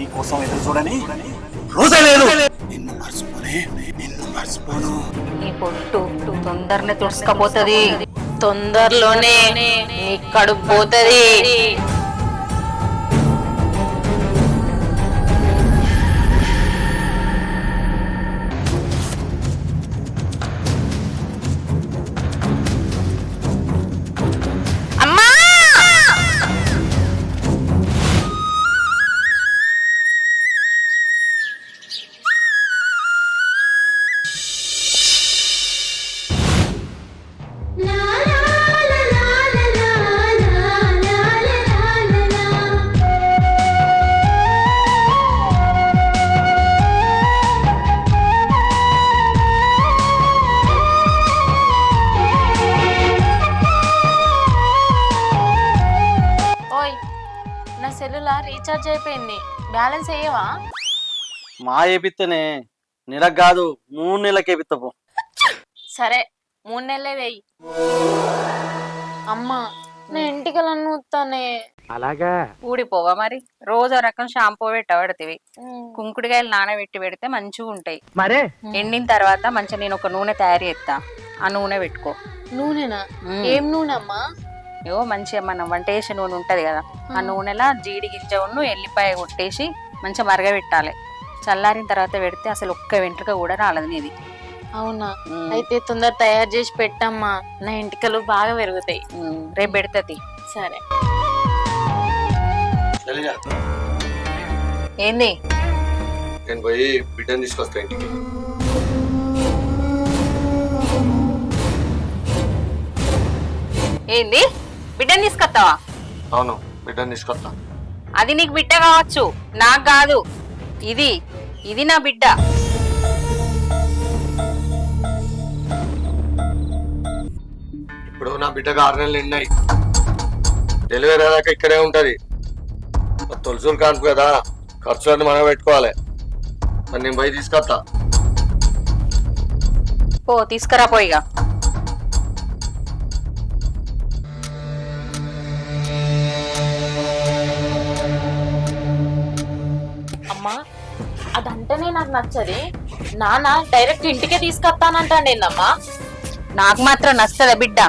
నీ కోసం ఎదురు చూడని రోజే లేదు. నిన్ను మర్చిపోను. నీ పొట్టు తొందరనే తుడుచుకపోతుంది, తొందరలోనే నీ కడుపు పోతుంది. సెల్లులార్ రీఛార్జ్ అయిపోయింది, బ్యాలెన్స్ అయ్యేవా? మా ఏపిత్తనే నెలకు కాదు 3 నెలలకి ఏపిత్తపో. సరే 3 నెలలే వేయి. అమ్మా నా ఇంటికలను వస్తానే. అలాగా ఊడిపోవా మరి? రోజు రకం షాంపూ పెట్టబడుతుంది, కుంకుడుకాయలు నానబెట్టి పెడితే మంచిగా ఉంటాయి. మరే ఎండిన తర్వాత మంచిగా నేను ఒక నూనె తయారు చేస్తా, ఆ నూనె పెట్టుకో. నూనెనా? ఏం నూనె అమ్మా? ఏవో మంచిగా మనం వంట చేసే నూనె ఉంటది కదా, ఆ నూనెలా జీడి గింజ ఉన్ను ఎల్లిపాయ కొట్టేసి మంచిగా మరగబెట్టాలి. చల్లారిన తర్వాత పెడితే అసలు ఒక్క వెంట్రుక కూడా రాలేదు నీది. అవునా? అయితే తొందర తయారు చేసి పెట్టమ్మా, నా ఇంటికలు బాగా పెరుగుతాయి. రేపు పెడుతుంది. సరే. ఏంది? నేను పోయి బిడ్డను తీసుకొస్తా ఇంటికి. ఏంది? బిడ్డని తీసుకొస్తావా? అవును, బిడ్డను తీసుకొస్తా. అది నీకు బిడ్డ కావచ్చు, నాకు కాదు. ఇది నా బిడ్డ. ఇప్పుడు నా బిడ్డకు 6 నెలలు నిండాయి. డెలివరీ అయ్యాక ఇక్కడే ఉంటది. తొలుసులు కాన్పు కదా, ఖర్చులన్నీ మనం పెట్టుకోవాలి. మరి నేను పోయి తీసుకొస్తా. పో తీసుకురా పోయిగా. అమ్మా అదంటేనే నాకు నచ్చది. నాన్న డైరెక్ట్ ఇంటికే తీసుకొస్తానంటాడేందమ్మా? నాకు మాత్రం నచ్చదా బిడ్డ?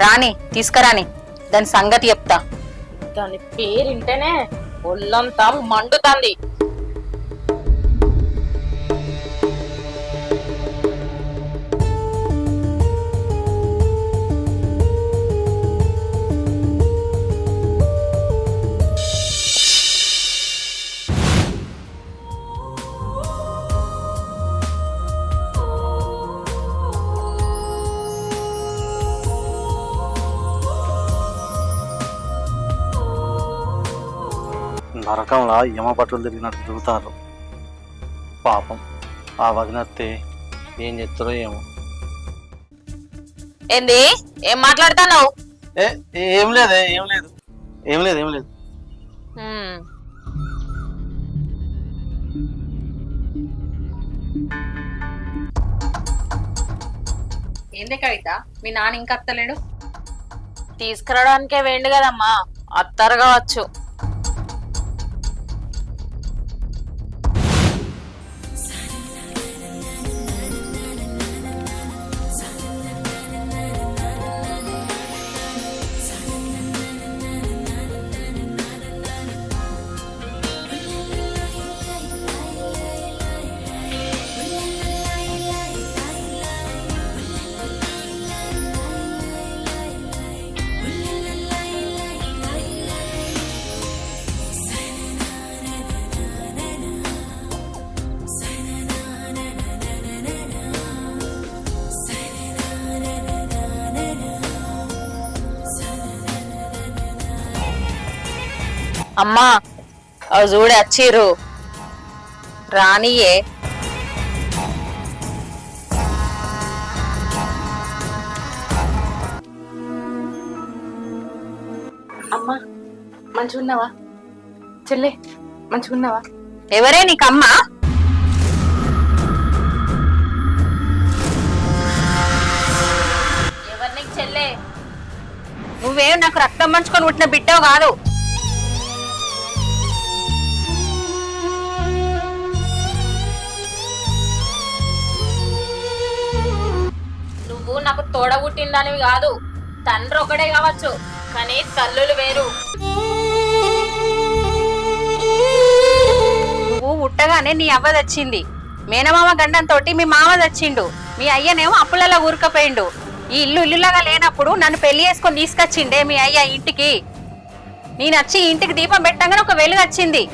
రాని తీసుకురాని, దాని సంగతి చెప్తా. దాని పేరింటేనే ఒళ్ళంతా మండుతుంది. నరకంలా యమ బట్టలు తిరిగినట్టు తిరుగుతారు. పాపం ఆ వదినత్తే ఏం చెప్తారో ఏమో. ఏంది? ఏం మాట్లాడుతున్నావు? ఏం లేదు ఏం లేదు ఏం లేదు ఏం లేదు. ఏంది కవిత, మీ నాన్న ఇంకా అత్తలేడు? తీసుకురావడానికే వేండు కదమ్మా, అత్తారు కావచ్చు. అమ్మా అవి చూడే వచ్చిర్రు, రానియే. అమ్మా మంచిగున్నావా చెల్లె? మంచిగున్నావా? ఎవరే నీకమ్మా? ఎవరు నీకు చెల్లె? నువ్వేం నాకు రక్తం పంచుకొని పుట్టిన బిడ్డవు కాదు. నాకు తోడబుట్టిందనివి కాదు, తండ్రి ఒకడే కావచ్చు కానీ తల్లులు వేరు. నువ్వు ఉట్టగానే నీ అవ్వ తెచ్చింది, మేనమామ గండంతో మీ మామ తెచ్చిండు, మీ అయ్యనేమో అప్పులలో ఊరుకపోయిండు. ఈ ఇల్లులాగా లేనప్పుడు నన్ను పెళ్లి చేసుకొని తీసుకొచ్చిండే మీ అయ్య ఇంటికి. నేను వచ్చి ఇంటికి దీపం పెట్టగానే ఒక వెలుగు వచ్చింది.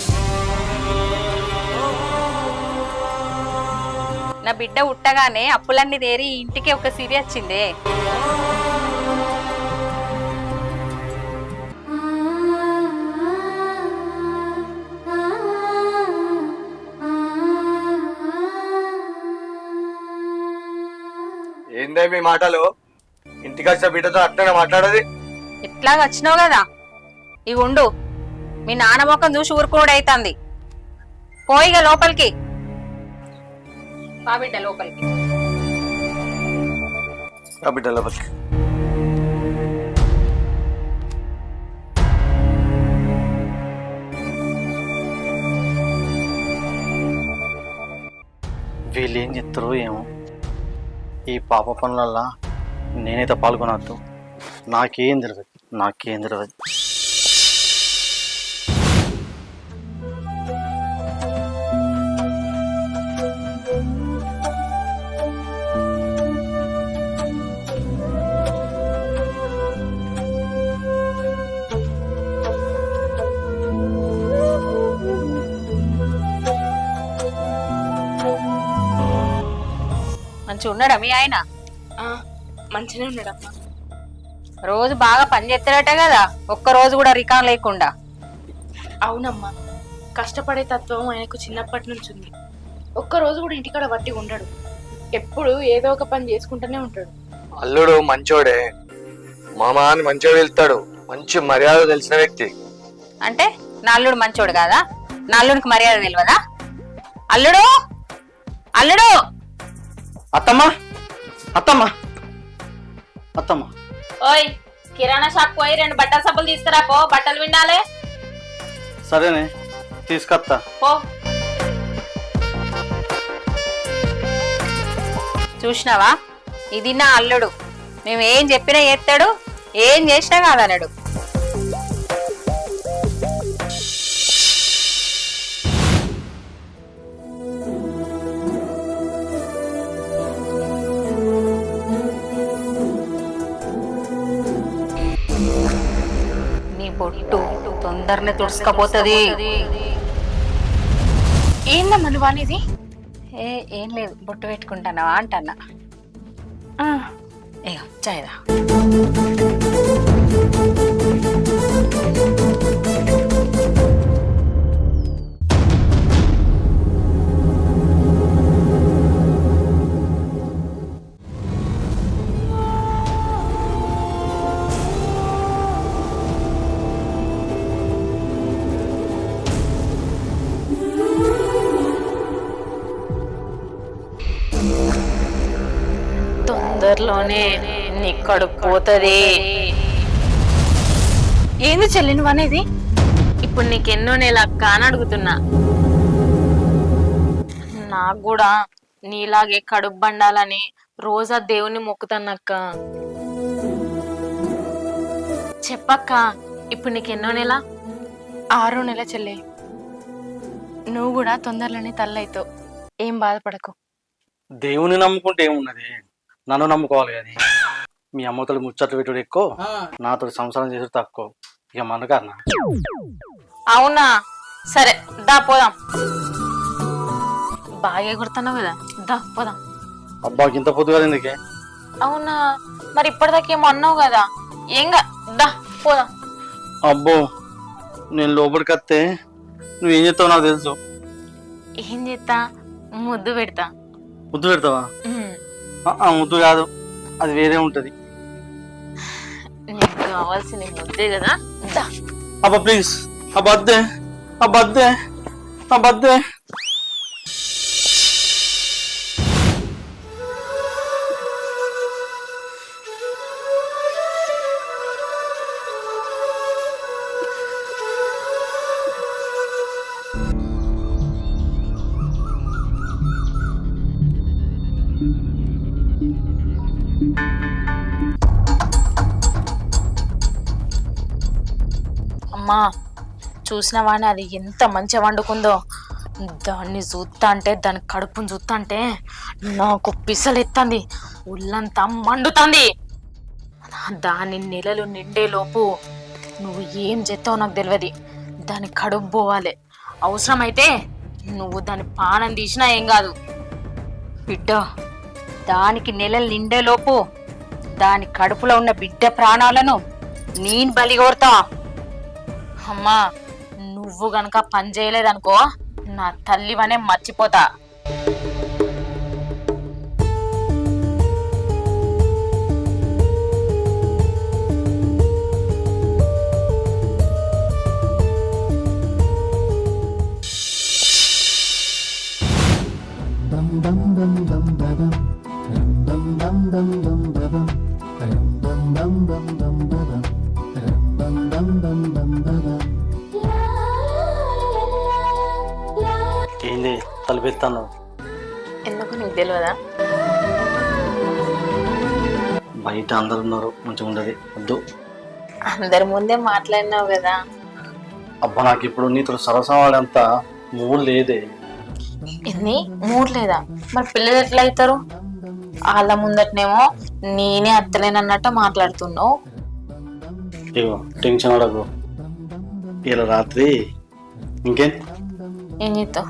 నా బిడ్డ ఉట్టగానే అప్పులన్నీ తేరి ఈ ఇంటికి ఒక సిరి వచ్చిందే. ఏందే మీ మాటలు? ఇంటికి వచ్చిన బిడ్డతో అట్లనే మాట్లాడది? ఇట్లాగ వచ్చినావు కదా, ఇవి ఉండు, మీ నాన్న ముఖం చూసి ఊరుకోడు అవుతుంది. పోయిగా లోపలికి పా బిడ్డ, లోపలికి ఆ బిడ్డ లోపలికి. వీళ్ళు ఏం చెప్తారో ఏమో. ఈ పాప పనులల్లా నేనైతే పాల్గొనద్దు. నాకేం తెలియదు. మంచిగా ఉన్నాడా మీ ఆయన? మంచిగా ఉన్నాడమ్మా. రోజు బాగా పని చేస్తాడట కదా, ఒక్క రోజు కూడా రికాం లేకుండా. అవునమ్మా, కష్టపడే తత్వం ఆయనకు చిన్నప్పటి నుంచి ఉంది. ఒక్కరోజు కూడా ఇంటికాడ వట్టి ఉండడు, ఎప్పుడు ఏదో ఒక పని చేసుకుంటూనే ఉంటాడు. అల్లుడు మంచోడే, మామ అని మంచిగా వెళ్తాడు, మంచి మర్యాద తెలిసిన వ్యక్తి. అంటే నా అల్లుడు మంచోడు కాదా? నా అల్లుడికి మర్యాద తెలియదా? అల్లుడు, అల్లుడు! అత్తమ్మా, అత్తమ్మా, అత్తమ్మా. ఓయ్, కిరాణా షాప్ పోయి 2 బట్టల సబ్బులు తీసుకురా పో, బట్టలు విండాలే. సరేనే, తీసుకొస్తా. పో. చూసినావా, ఇది నా అల్లుడు. మేము ఏం చెప్పినా చేస్తాడు, ఏం చేసినా కాదన్నాడు. నీ బొట్టు తొందరనే తుడుచుకపోతుంది. ఏందమ్మా నువ్వు అనేది? ఏం లేదు, బొట్టు పెట్టుకుంటానావా అంటన్నా. ఏ చాయదా. తొందరలోనే నీ కడుపు పోతుంది. ఏంది చెల్లి నువ్వు అనేది? ఇప్పుడు నీకెన్నో నెల అక్క అని అడుగుతున్నా. నాకు కూడా నీలాగే కడుపు బండాలని రోజా దేవుణ్ణి మొక్కుతానక్క. చెప్పక్క, ఇప్పుడు నీకెన్నో నెల? 6వ నెల చెల్లి. నువ్వు కూడా తొందరలోనే తల్లైతావు, ఏం బాధపడకు. దేవుని నమ్ముకుంటే ఏమున్నది, నన్ను నమ్ముకోవాలి. కానీ మీ అమ్మతో ముచ్చట్లు పెట్టుడు ఎక్కువ, నాతో సంసారం చేసి తక్కువ. ఇక మనకన్నా. అవునా, సరే దా పోదాం. బాగా కొడుతున్నావు కదా, దా పోదాం. అబ్బాకి ఇంత పొద్దు కదా ఎందుకే? అవునా, మరి ఇప్పటిదాకా ఏమో అన్నావు కదా, ఏంగా దా పోదాం. అబ్బో, నేను లోపలికి వస్తే నువ్వేం చేస్తావు నాకు తెలుసు. ఏం చేస్తా? ముద్దు పెడతా. ముద్దు పెడతావా? ముద్దు కాదు, అది వేరే ఉంటది. నీకు కావాల్సిన ముద్దే కదా, దా. అబ్బా ప్లీజ్, అబ్బద్దే. అమ్మా చూసినవాని అది ఎంత మంచిగా వండుకుందో. దాన్ని చూస్తా అంటే దాని కడుపుని చూస్తా అంటే నాకు పిసలెత్తంది, ఒళ్ళంతా మండుతుంది. దాని నెలలు నిండే లోపు నువ్వు ఏం చేస్తావో నాకు తెలియదు. దాని కడుపు పోవాలి, అవసరమైతే నువ్వు దాని పానం తీసినా ఏం కాదు. బిడ్డ, దానికి నెలలు నిండేలోపు దాని కడుపులో ఉన్న బిడ్డ ప్రాణాలను నేను బలి కోరుతా. అమ్మా నువ్వు గనక పని చేయలేదనుకో నా తల్లివనే మర్చిపోతా. ఏంది తలపెత్తాను? ఎందుకు నీకు తెలియదా? బయట అందరు ఉన్నారు, మంచిగా ఉండదు, వద్దు. అందరి ముందే మాట్లాడినావు కదా. అబ్బా నాకు ఇప్పుడు నీతో సరసవాడంత మూడు లేదే. ఎన్ని మూడు లేదా? మరి పిల్లలు ఎట్లా అవుతారు? వాళ్ళ ముందటనేమో నేనే అత్తలేనన్నట్టు మాట్లాడుతున్నావు. ఇగో టెన్షన్ పడకు, ఇలా రాత్రి ఇంకేం ఏం చేస్తావు?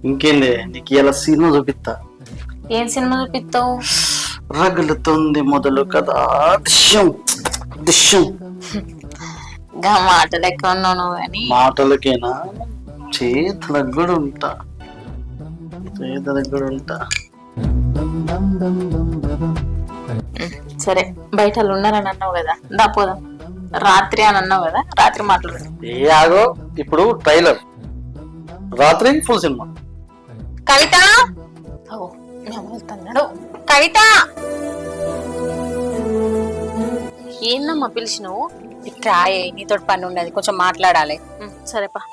ఇంకేంది, నీకు ఇలా సినిమా చూపిస్తా. ఏం సినిమా చూపిస్తావు? రగులుతుంది మొదలు కదా, దిశ్యం దిశ్యం. గా మాటలు ఎక్కువ ఉన్నావు నువ్వు కానీ. మాటలకేనా, చేతులకు కూడా ఉంటా, చేతులకు కూడా ఉంటా. సరే బయట వాళ్ళు ఉన్నారని అన్నావు కదా, దాపోదాం. రాత్రి అని అన్నావు కదా, రాత్రి మాట్లాడు. ఏ ఆగో, ఇప్పుడు ట్రైలర్, రాత్రి ఫుల్ సినిమా. కవిత, వెళ్తున్నాడు. కవిత, ఏందమ్మా పిలిచినావు? రాయే, నీతో పని ఉన్నది, కొంచెం మాట్లాడాలి. సరేపా.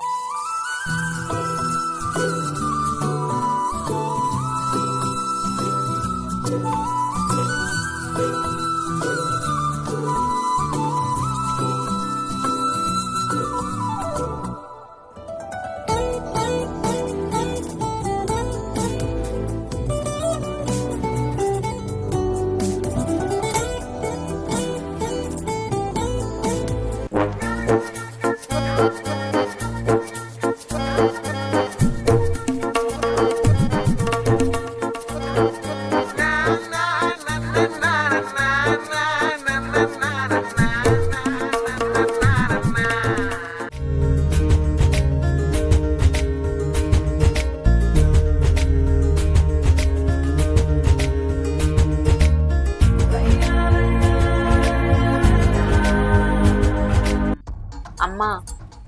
అమ్మా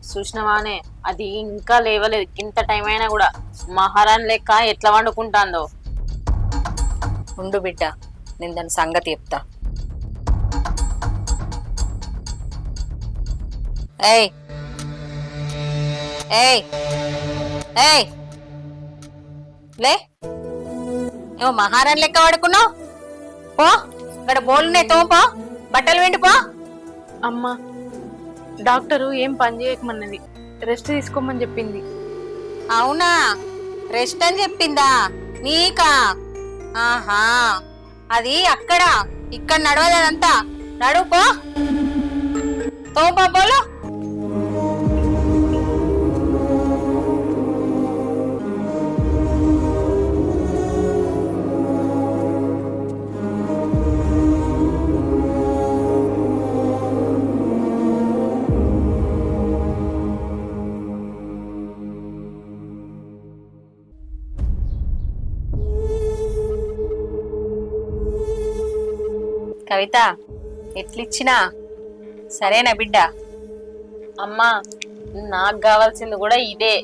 చూసినవానే, అది ఇంకా లేవలేదు. ఇంత టైం అయినా కూడా మహారాణి లెక్క ఎట్లా వండుకుంటాందో. ఉండు బిడ్డ, నేను దాని సంగతి చెప్తా. ఏయ్ ఏయ్ ఏయ్, లే, ఏమో మహారాణి లెక్క వాడుకున్నావు. పో, ఇక్కడ బోలున్నాయి, తోపో, బట్టలు వెండిపో. అమ్మా డాక్టరు ఏం పని చేయకమన్నది, రెస్ట్ తీసుకోమని చెప్పింది. అవునా, రెస్ట్ అని చెప్పిందా నీకా? ఆహా, అది అక్కడ, ఇక్కడ నడవదు అదంతా. నడుపో, తోపో పోలు. కవిత, ఎట్లిచ్చినా సరేనా బిడ్డ? అమ్మా నాకు కావాల్సింది కూడా ఇదే.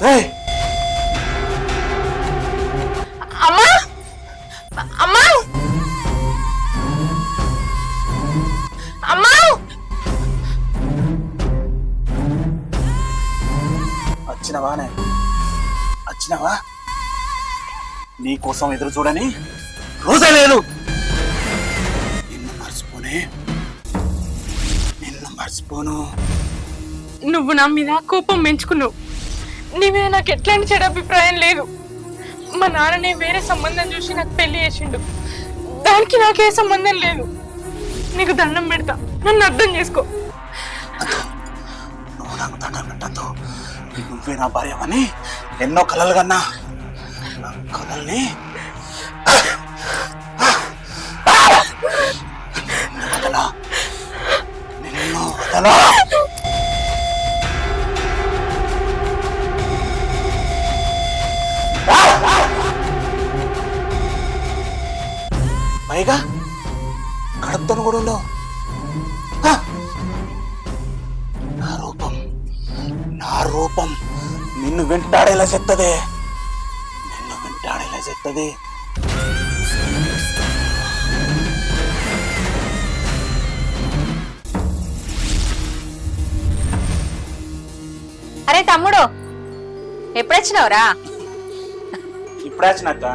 ఏయ్, అమ్మా అమ్మా అమ్మా వచ్చినవానే వచ్చినవా? నీ కోసం ఎదురు చూడని రోజే లేదు. నిన్ను మర్చిపోనే, నిన్ను మర్చిపోను. నువ్వు నా మీద కోపం పెంచుకున్నావు. నీ మీద నాకు ఎట్లాంటి చెడు అభిప్రాయం లేదు. మా నాన్ననే వేరే సంబంధం చూసి నాకు పెళ్లి చేసిండు. దానికి నాకే సంబంధం లేదు. నీకు దండం పెడతా, నన్ను అర్థం చేసుకో. నువ్వు నాకు దండం పెట్టద్దు. నువ్వే నా భార్యవని ఎన్నో కలలు కన్నా. నా కలల్ని వదలా, నిన్ను వదలా. పైగా కడుపుతోను కూడా ఉండవు. నా రూపం నిన్ను వెంటాడేలా చెప్తుంది, నిన్ను వెంటాడేలా చెప్తుంది. అరే తమ్ముడు, ఎప్పుడొచ్చినావురా? ఇప్పుడే వచ్చినాక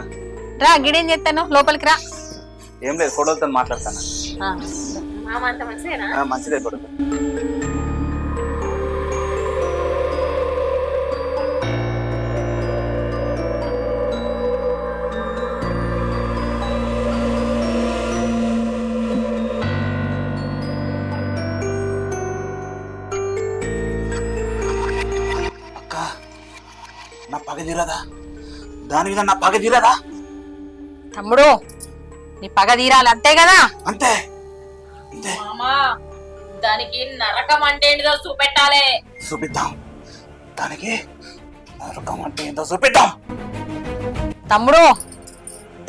రా, గిడేం చేస్తాను, లోపలికి రా. ఏం లేదు, ఫోటోలతో మాట్లాడతాను. మంచిదే ఫోటో. అక్క, నా పగ తీరదా? దాని మీద నా పగ తీరదా? తమ్ముడు, నీ పగ తీరాలి, అంతే కదా? అంతే అంతే. దానికి నరకం అంటే ఏంటిదో చూపెట్టాలి. చూపిద్దాం, దానికి నరకం అంటే ఏంటో చూపిద్దాం. తమ్ముడు,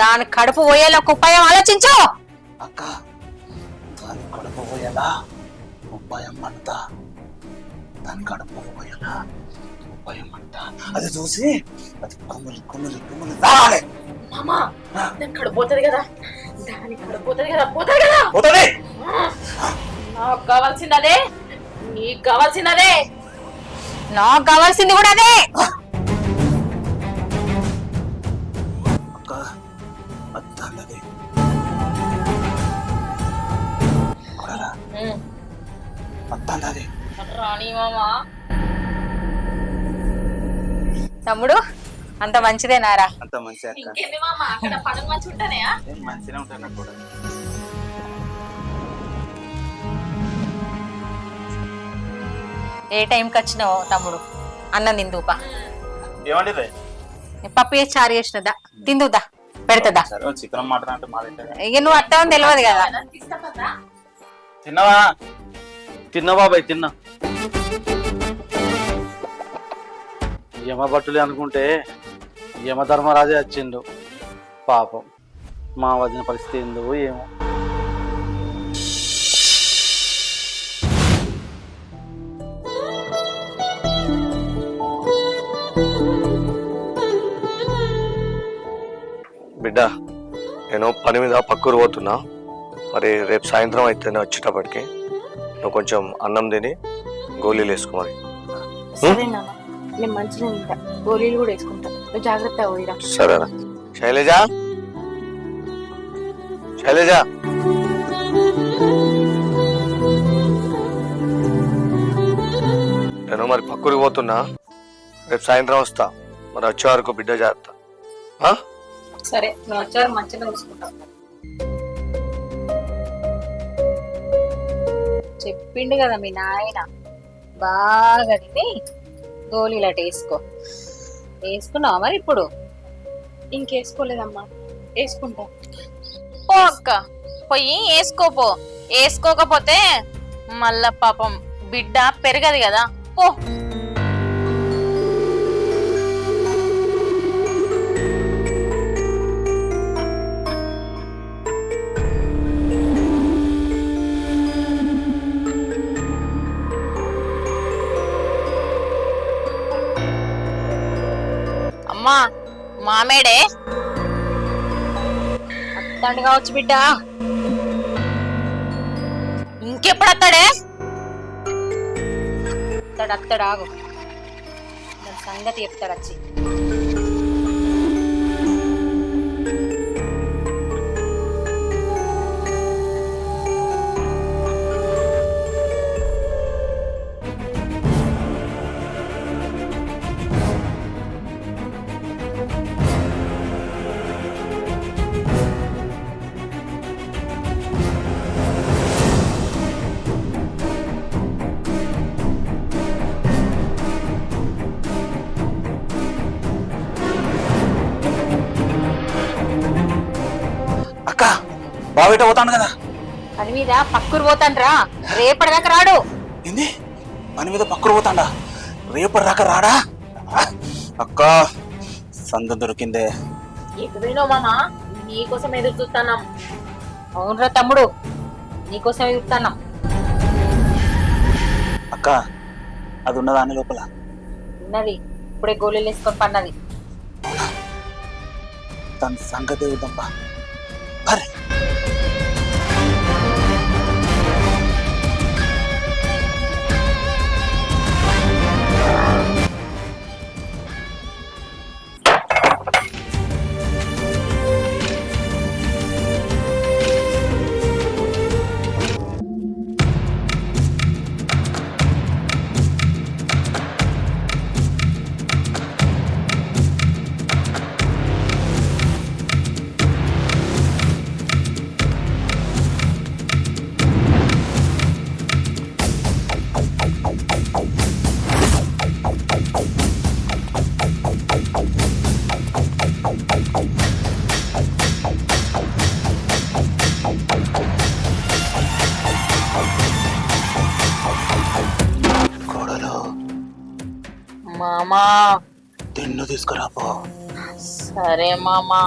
దాని కడుపు పోయేలా ఒక ఉపాయం ఆలోచించు. అక్క, దాని కడుపు పోయేలా ఉపాయం అంట. దాని కడుపు పోయేలా ఉపాయం అంట. అది చూసి అది కుమ్ములు కుమ్ములు కుమ్ములు రావాలి. మామా, దాని కడిపోతుంది కదా, దాని కడిపోతుంది కదా, పోతుంది కదా. పోతుంది. నాకు కావాల్సింది అదే, నీకు కావాల్సింది అదే. నాకు కావాల్సింది కూడా అదే. అక్క, అద్దన్నది అద్దన్నది. రాణి మామా, తమ్ముడు, అంత మంచిదేనారా? అంత మంచి అక్క. ఇంకేంది మామా, అక్కడ పనులు మంచి ఉంటాయా? మంచిగా ఉంటాయి నాకు కూడా. ఏ టైంకి వచ్చినావు తమ్ముడు? అన్నం తిందుపా. ఏమండి పప్పు వేసి చారు చేసినదా, తిందుదా, పెడతదా? సరే, చికెన్ మటన్ అంటే మాది. ఇక నువ్వు అత్తవని తెలియదు కదా. తిన్నావా? తిన్నా బాబాయ్, తిన్నా. యమ భట్టులే అనుకుంటే యమధర్మరాజే వచ్చిండు. పాపం మా వదిన పరిస్థితి ఏందో ఏమో. బిడ్డ, నేను పని మీద పక్కూరు పోతున్నా. మరి రేపు సాయంత్రం అయితేనే వచ్చేటప్పటికి నువ్వు కొంచెం అన్నం తిని గోళీలు వేసుకో. మరి సరే నాన్న, నేను మంచిగా తింటా, గోళీలు కూడా వేసుకుంటా. నువ్వు జాగ్రత్తగా పోయిరా. సరేనా? శైలజ, శైలజ, నేను మరి పక్కూరికి పోతున్నా. రేపు సాయంత్రం వస్తా. మరి వచ్చే వరకు బిడ్డ జాగ్రత్త. సరే, నువ్వు వచ్చారు మంచిగా చూసుకుంటావు. చెప్పిండు కదా మీ నాయన, బాగా తిని గోళీలు అటు వేసుకో. వేసుకున్నావా మరి? ఇప్పుడు ఇంకేసుకోలేదమ్మా, వేసుకుంటా. పో అక్క, పోయి వేసుకోపో. వేసుకోకపోతే మళ్ళా పాపం బిడ్డ పెరగదు కదా. పో. మామా మామేడే అత్తాడు కావచ్చు బిడ్డ. ఇంకెప్పుడు అత్తాడే? అత్తడు ఆగు, దాని సంగతి చెప్తాడు వచ్చి. అక్క బాబేట పోతాను కదా. పని మీద పక్కూరు పోతాండ్రా, రేపటిదాకా రాడు. ఏంది పని మీద పక్కన పోతాడా? రేపటి దాకా రాడా? అక్క సంద దొరికిందే. ఎక్కడో మామా నీకోసం ఎదురు చూస్తున్నాం. అవునరా తమ్ముడు, నీకోసం ఎదుగుతున్నాం. అక్క అది ఉన్నదా అని లోపల? ఉన్నది, ఇప్పుడే గోళీలు వేసుకొని పన్నది. తన సంగతి ఏదంపా. అరే మామా తిన్ను తీసుకురాపో. సరే మామా.